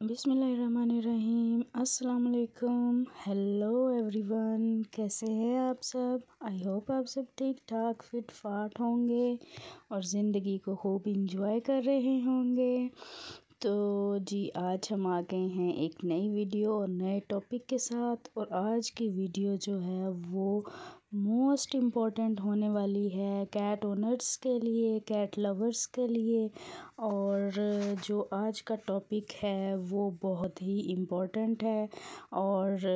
बिस्मिल्लाहिर्रहमानिर्रहीम। अस्सलाम वालेकुम। हेलो एवरीवन, कैसे हैं आप सब? आई होप आप सब ठीक ठाक फिट फाट होंगे और ज़िंदगी को खूब इंजॉय कर रहे होंगे। तो जी, आज हम आ गए हैं एक नई वीडियो और नए टॉपिक के साथ। और आज की वीडियो जो है वो मोस्ट इम्पॉर्टेंट होने वाली है कैट ओनर्स के लिए, कैट लवर्स के लिए। और जो आज का टॉपिक है वो बहुत ही इम्पोर्टेंट है और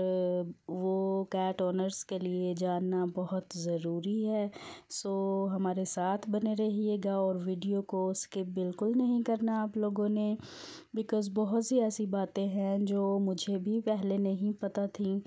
वो कैट ओनर्स के लिए जानना बहुत ज़रूरी है। सो हमारे साथ बने रहिएगा और वीडियो को स्किप बिल्कुल नहीं करना आप लोगों ने, बिकॉज़ बहुत सी ऐसी बातें हैं जो मुझे भी पहले नहीं पता थी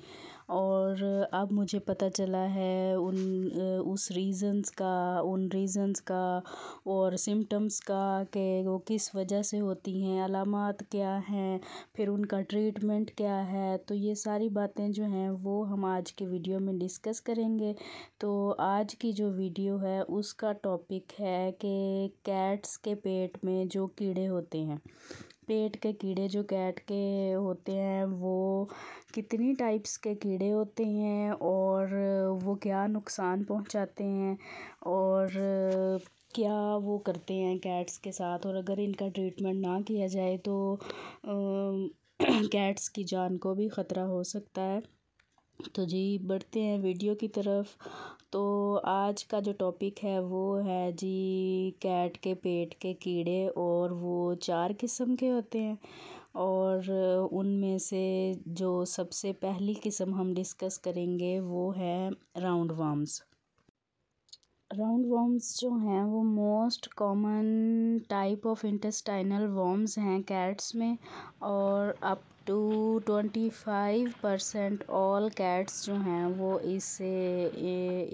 और अब मुझे पता चला है उन रीज़न्स का और सिम्टम्स का कि वो किस वजह से होती हैं, अलामात क्या हैं, फिर उनका ट्रीटमेंट क्या है। तो ये सारी बातें जो हैं वो हम आज की वीडियो में डिस्कस करेंगे। तो आज की जो वीडियो है उसका टॉपिक है कि कैट्स के पेट में जो कीड़े होते हैं, पेट के कीड़े जो कैट के होते हैं वो कितनी टाइप्स के कीड़े होते हैं और वो क्या नुकसान पहुंचाते हैं और क्या वो करते हैं कैट्स के साथ, और अगर इनका ट्रीटमेंट ना किया जाए तो कैट्स की जान को भी ख़तरा हो सकता है। तो जी, बढ़ते हैं वीडियो की तरफ। तो आज का जो टॉपिक है वो है जी कैट के पेट के कीड़े, और वो 4 किस्म के होते हैं। और उनमें से जो सबसे पहली किस्म हम डिस्कस करेंगे वो है राउंड वर्म्स। राउंड वर्म्स जो हैं वो most common type of intestinal worms हैं कैट्स में, और अप टू 25% ऑल कैट्स जो हैं वो इससे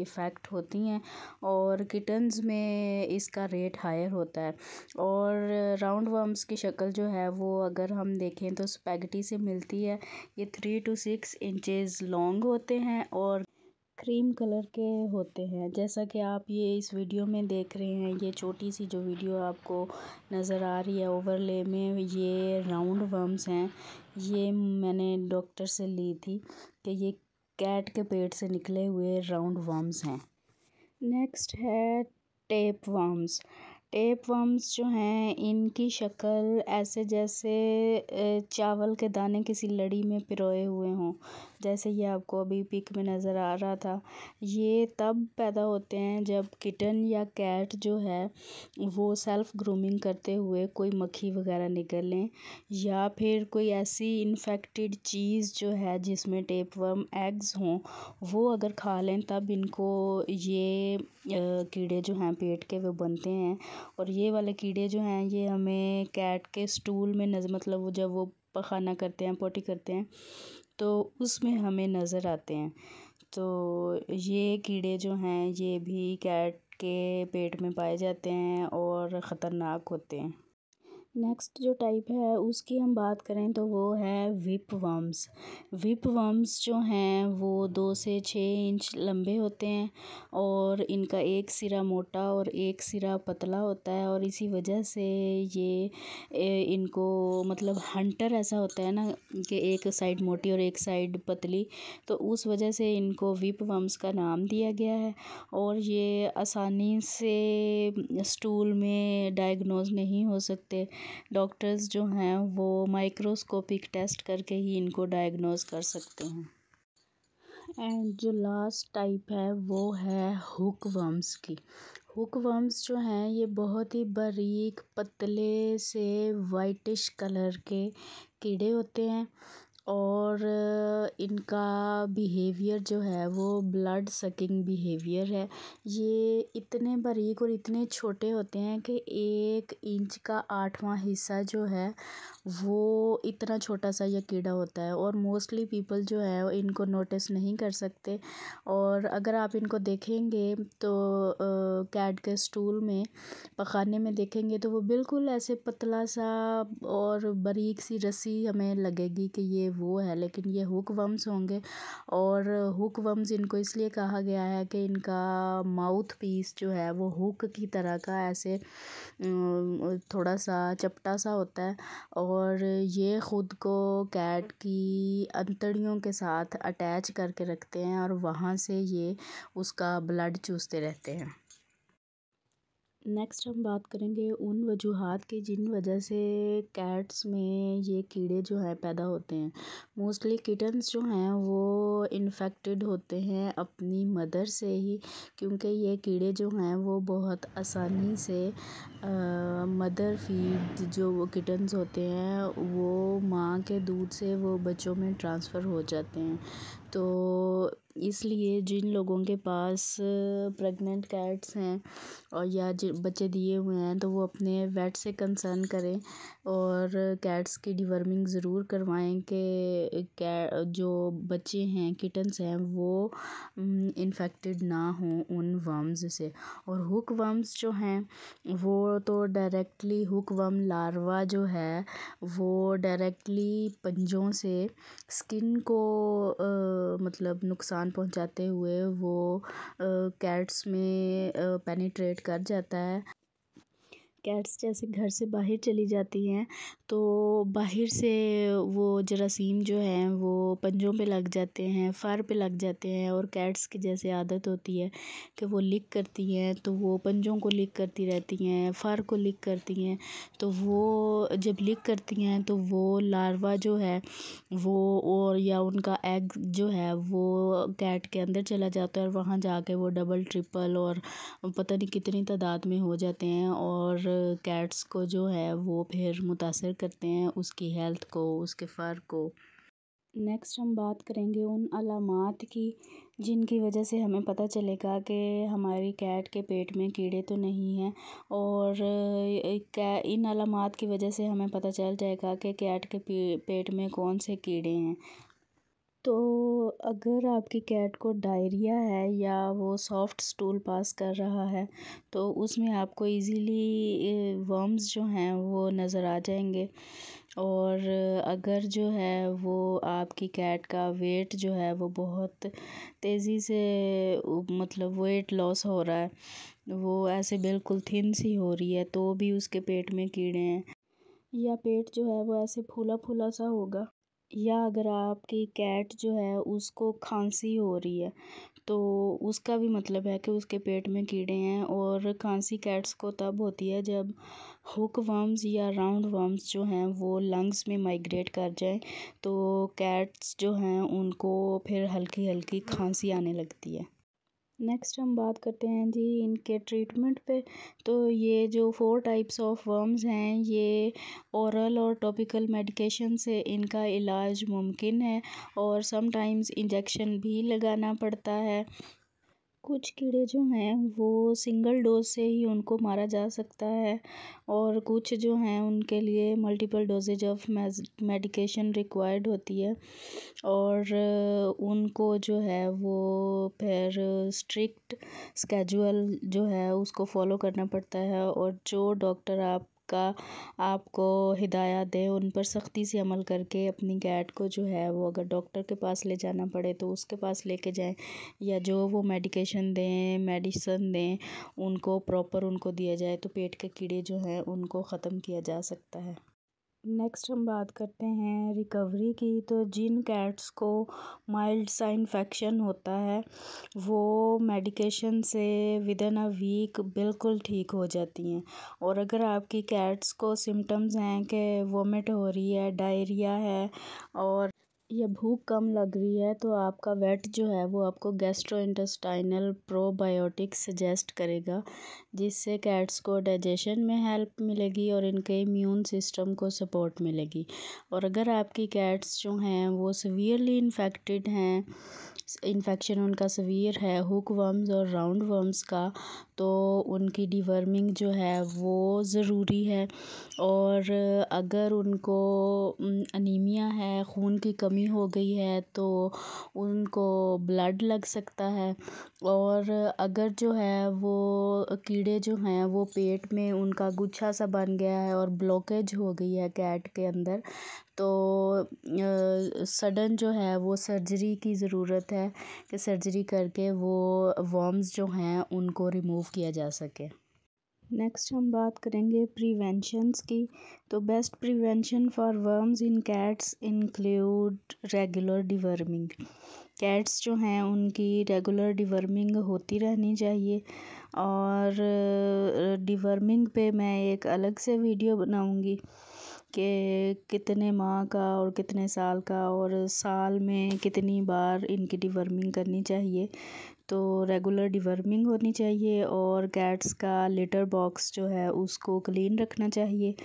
इफ़ेक्ट होती हैं और किटन्स में इसका रेट हायर होता है। और राउंड वर्म्स की शक्ल जो है वो अगर हम देखें तो स्पैगेटी से मिलती है। ये 3 to 6 इंचेस लॉन्ग होते हैं और क्रीम कलर के होते हैं। जैसा कि आप ये इस वीडियो में देख रहे हैं, ये छोटी सी जो वीडियो आपको नज़र आ रही है ओवरले में, ये राउंड वर्म्स हैं। ये मैंने डॉक्टर से ली थी कि ये कैट के पेट से निकले हुए राउंड वर्म्स हैं। नेक्स्ट है टेप वर्म्स। टेप वर्म्स जो हैं इनकी शक्ल ऐसे जैसे चावल के दाने किसी लड़ी में पिरोए हुए हों, जैसे ये आपको अभी पिक में नज़र आ रहा था। ये तब पैदा होते हैं जब किटन या कैट जो है वो सेल्फ ग्रूमिंग करते हुए कोई मक्खी वगैरह निकलें, या फिर कोई ऐसी इन्फेक्टेड चीज़ जो है जिसमें टेप वर्म एग्स हों वो अगर खा लें, तब इनको ये कीड़े जो हैं पेट के वो बनते हैं। और ये वाले कीड़े जो हैं ये हमें कैट के स्टूल में मतलब वो जब वो पखाना करते हैं, पोटी करते हैं, तो उसमें हमें नज़र आते हैं। तो ये कीड़े जो हैं ये भी कैट के पेट में पाए जाते हैं और ख़तरनाक होते हैं। नेक्स्ट जो टाइप है उसकी हम बात करें तो वो है विप वर्म्स। विप वर्म्स जो हैं वो 2 से 6 इंच लंबे होते हैं और इनका एक सिरा मोटा और एक सिरा पतला होता है, और इसी वजह से ये इनको मतलब हंटर ऐसा होता है ना कि एक साइड मोटी और एक साइड पतली, तो उस वजह से इनको विप वर्म्स का नाम दिया गया है। और ये आसानी से स्टूल में डायग्नोज नहीं हो सकते। डॉक्टर्स जो हैं वो माइक्रोस्कोपिक टेस्ट करके ही इनको डायग्नोज कर सकते हैं। एंड जो लास्ट टाइप है वो है हुक वर्म्स की। हुक वर्म्स जो हैं ये बहुत ही बारीक पतले से वाइटिश कलर के कीड़े होते हैं और इनका बिहेवियर जो है वो ब्लड सकिंग बिहेवियर है। ये इतने बारीक और इतने छोटे होते हैं कि 1 इंच का 8वां हिस्सा जो है वो इतना छोटा सा ये कीड़ा होता है, और मोस्टली पीपल जो है इनको नोटिस नहीं कर सकते। और अगर आप इनको देखेंगे तो कैट के स्टूल में पखाने में देखेंगे तो वो बिल्कुल ऐसे पतला सा और बारीक सी रस्सी हमें लगेगी कि ये वो है, लेकिन ये हुक वर्म्स होंगे। और हुक वर्म्स इनको इसलिए कहा गया है कि इनका माउथ पीस जो है वो हुक की तरह का ऐसे थोड़ा सा चपटा सा होता है, और ये ख़ुद को कैट की अंतड़ियों के साथ अटैच करके रखते हैं और वहाँ से ये उसका ब्लड चूसते रहते हैं। नेक्स्ट हम बात करेंगे उन वजूहात की जिन वजह से कैट्स में ये कीड़े जो है पैदा होते हैं। मोस्टली किटन्स जो हैं वो इन्फेक्टेड होते हैं अपनी मदर से ही, क्योंकि ये कीड़े जो हैं वो बहुत आसानी से मदर फीड जो वो किटन्स होते हैं वो माँ के दूध से वो बच्चों में ट्रांसफ़र हो जाते हैं। तो इसलिए जिन लोगों के पास प्रेग्नेंट कैट्स हैं और या बच्चे दिए हुए हैं तो वो अपने वेट से कंसर्न करें और कैट्स की डिवर्मिंग ज़रूर करवाएं कि जो बच्चे हैं किटन्स हैं वो इन्फेक्टेड ना हों उन वर्म्स से। और हुक वर्म्स जो हैं वो तो डायरेक्टली हुक वर्म लार्वा जो है वो डायरेक्टली पंजों से स्किन को मतलब नुकसान पहुंचाते हुए वो कैट्स में पेनिट्रेट कर जाता है। कैट्स जैसे घर से बाहर चली जाती हैं तो बाहर से वो जरासीम जो हैं वो पंजों पे लग जाते हैं, फर पे लग जाते हैं, और कैट्स की जैसे आदत होती है कि वो लिक करती हैं तो वो पंजों को लिक करती रहती हैं, फर को लिक करती हैं। तो वो जब लिक करती हैं तो वो लार्वा जो है वो और या उनका एग जो है वो कैट के अंदर चला जाता है और वहाँ जाके वो डबल ट्रिपल और पता नहीं कितनी तादाद में हो जाते हैं और कैट्स को जो है वो फिर मुतासर करते हैं उसकी हेल्थ को, उसके फ़र को। नेक्स्ट हम बात करेंगे उन अलामात की जिनकी वजह से हमें पता चलेगा कि हमारी कैट के पेट में कीड़े तो नहीं हैं, और इन अलामात की वजह से हमें पता चल जाएगा कि कैट के पेट में कौन से कीड़े हैं। तो अगर आपकी कैट को डायरिया है या वो सॉफ्ट स्टूल पास कर रहा है तो उसमें आपको इजीली वर्म्स जो हैं वो नज़र आ जाएंगे। और अगर जो है वो आपकी कैट का वेट जो है वो बहुत तेज़ी से मतलब वेट लॉस हो रहा है, वो ऐसे बिल्कुल थिन सी हो रही है, तो भी उसके पेट में कीड़े हैं, या पेट जो है वो ऐसे फूला फूला सा होगा, या अगर आपकी कैट जो है उसको खांसी हो रही है तो उसका भी मतलब है कि उसके पेट में कीड़े हैं। और खांसी कैट्स को तब होती है जब हुक वर्म्स या राउंड वर्म्स जो हैं वो लंग्स में माइग्रेट कर जाएं, तो कैट्स जो हैं उनको फिर हल्की हल्की खांसी आने लगती है। नेक्स्ट हम बात करते हैं जी इनके ट्रीटमेंट पे। तो ये जो 4 टाइप्स ऑफ वर्म्स हैं ये ओरल और टॉपिकल मेडिकेशन से इनका इलाज मुमकिन है, और समटाइम्स इंजेक्शन भी लगाना पड़ता है। कुछ कीड़े जो हैं वो सिंगल डोज से ही उनको मारा जा सकता है, और कुछ जो हैं उनके लिए multiple doses of medication required होती है, और उनको जो है वो फिर स्ट्रिक्ट स्केजुअल जो है उसको फॉलो करना पड़ता है, और जो डॉक्टर आपको हिदायत दें उन पर सख्ती से अमल करके अपनी कैट को जो है वो अगर डॉक्टर के पास ले जाना पड़े तो उसके पास लेके जाएं, या जो वो मेडिकेशन दें उनको प्रॉपर उनको दिया जाए तो पेट के कीड़े जो हैं उनको ख़त्म किया जा सकता है। नेक्स्ट हम बात करते हैं रिकवरी की। तो जिन कैट्स को माइल्ड सा इन्फेक्शन होता है वो मेडिकेशन से विदिन अ वीक बिल्कुल ठीक हो जाती हैं, और अगर आपकी कैट्स को सिम्टम्स हैं कि वोमिट हो रही है, डायरिया है और या भूख कम लग रही है तो आपका वेट जो है वो आपको गैस्ट्रोइंटेस्टाइनल प्रोबायोटिक सजेस्ट करेगा, जिससे कैट्स को डाइजेशन में हेल्प मिलेगी और इनके इम्यून सिस्टम को सपोर्ट मिलेगी। और अगर आपकी कैट्स जो हैं वो सीवियरली इन्फेक्टेड हैं, इन्फेक्शन उनका सीवियर है हुक वर्म्स और राउंड वर्म्स का, तो उनकी डिवर्मिंग जो है वो ज़रूरी है। और अगर उनको अनीमिया है, खून की कमी हो गई है, तो उनको ब्लड लग सकता है। और अगर जो है वो कीड़े जो हैं वो पेट में उनका गुच्छा सा बन गया है और ब्लॉकेज हो गई है कैट के अंदर, तो सडन जो है वो सर्जरी की ज़रूरत है कि सर्जरी करके वो वर्म्स जो हैं उनको रिमूव किया जा सके। नेक्स्ट हम बात करेंगे प्रिवेंशंस की। तो best prevention for worms in cats include regular deworming. Cats जो हैं उनकी रेगुलर डिवर्मिंग होती रहनी चाहिए। और डिवर्मिंग पे मैं एक अलग से वीडियो बनाऊंगी कि कितने माह का और कितने साल का और साल में कितनी बार इनकी डिवर्मिंग करनी चाहिए। तो रेगुलर डिवर्मिंग होनी चाहिए और कैट्स का लिटर बॉक्स जो है उसको क्लीन रखना चाहिए,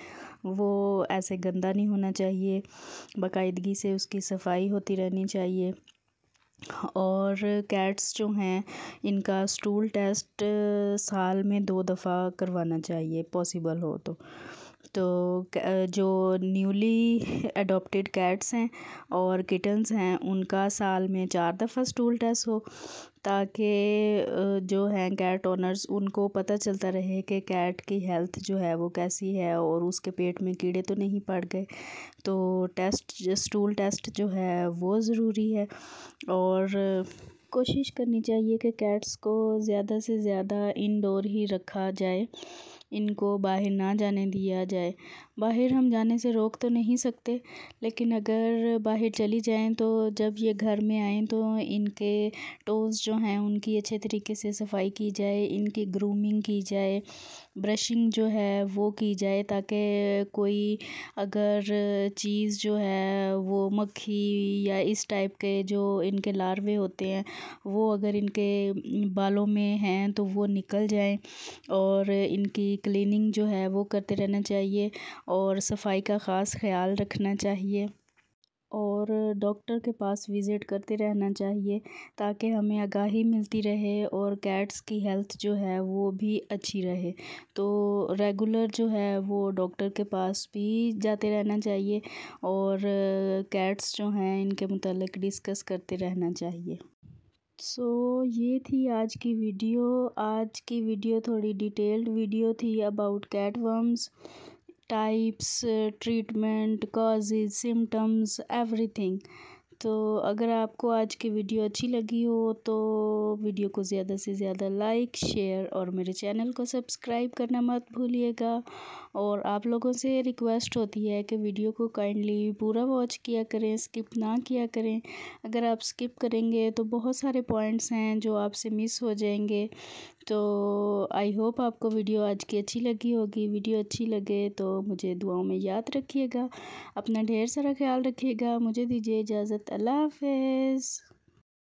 वो ऐसे गंदा नहीं होना चाहिए, बाकायदगी से उसकी सफाई होती रहनी चाहिए। और कैट्स जो हैं इनका स्टूल टेस्ट साल में 2 दफ़ा करवाना चाहिए पॉसिबल हो तो जो न्यूली अडॉप्टेड कैट्स हैं और किटन्स हैं उनका साल में 4 दफ़ा स्टूल टेस्ट हो, ताकि जो हैं कैट ओनर्स उनको पता चलता रहे कि कैट की हेल्थ जो है वो कैसी है और उसके पेट में कीड़े तो नहीं पड़ गए। तो स्टूल टेस्ट जो है वो ज़रूरी है। और कोशिश करनी चाहिए कि कैट्स को ज़्यादा से ज़्यादा इंडोर ही रखा जाए, इनको बाहर ना जाने दिया जाए। बाहर हम जाने से रोक तो नहीं सकते, लेकिन अगर बाहर चली जाएं तो जब ये घर में आएँ तो इनके टोज़ जो हैं उनकी अच्छे तरीके से सफाई की जाए, इनकी ग्रूमिंग की जाए, ब्रशिंग जो है वो की जाए, ताकि कोई अगर चीज़ जो है वो मक्खी या इस टाइप के जो इनके लार्वे होते हैं वो अगर इनके बालों में हैं तो वो निकल जाएं। और इनकी क्लीनिंग जो है वो करते रहना चाहिए और सफाई का ख़ास ख्याल रखना चाहिए और डॉक्टर के पास विज़िट करते रहना चाहिए, ताकि हमें आगाही मिलती रहे और कैट्स की हेल्थ जो है वो भी अच्छी रहे। तो रेगुलर जो है वो डॉक्टर के पास भी जाते रहना चाहिए और कैट्स जो हैं इनके मुतालिक डिस्कस करते रहना चाहिए। ये थी आज की वीडियो। आज की वीडियो थोड़ी डिटेल्ड वीडियो थी about cat worms, types, treatment, causes, symptoms, everything. तो अगर आपको आज की वीडियो अच्छी लगी हो तो वीडियो को ज़्यादा से ज़्यादा लाइक, शेयर और मेरे चैनल को सब्सक्राइब करना मत भूलिएगा। और आप लोगों से रिक्वेस्ट होती है कि वीडियो को काइंडली पूरा वॉच किया करें, स्किप ना किया करें। अगर आप स्किप करेंगे तो बहुत सारे पॉइंट्स हैं जो आपसे मिस हो जाएंगे। तो आई होप आपको वीडियो आज की अच्छी लगी होगी। वीडियो अच्छी लगे तो मुझे दुआओं में याद रखिएगा। अपना ढेर सारा ख्याल रखिएगा। मुझे दीजिए इजाज़त। अल्लाह हाफ़िज़।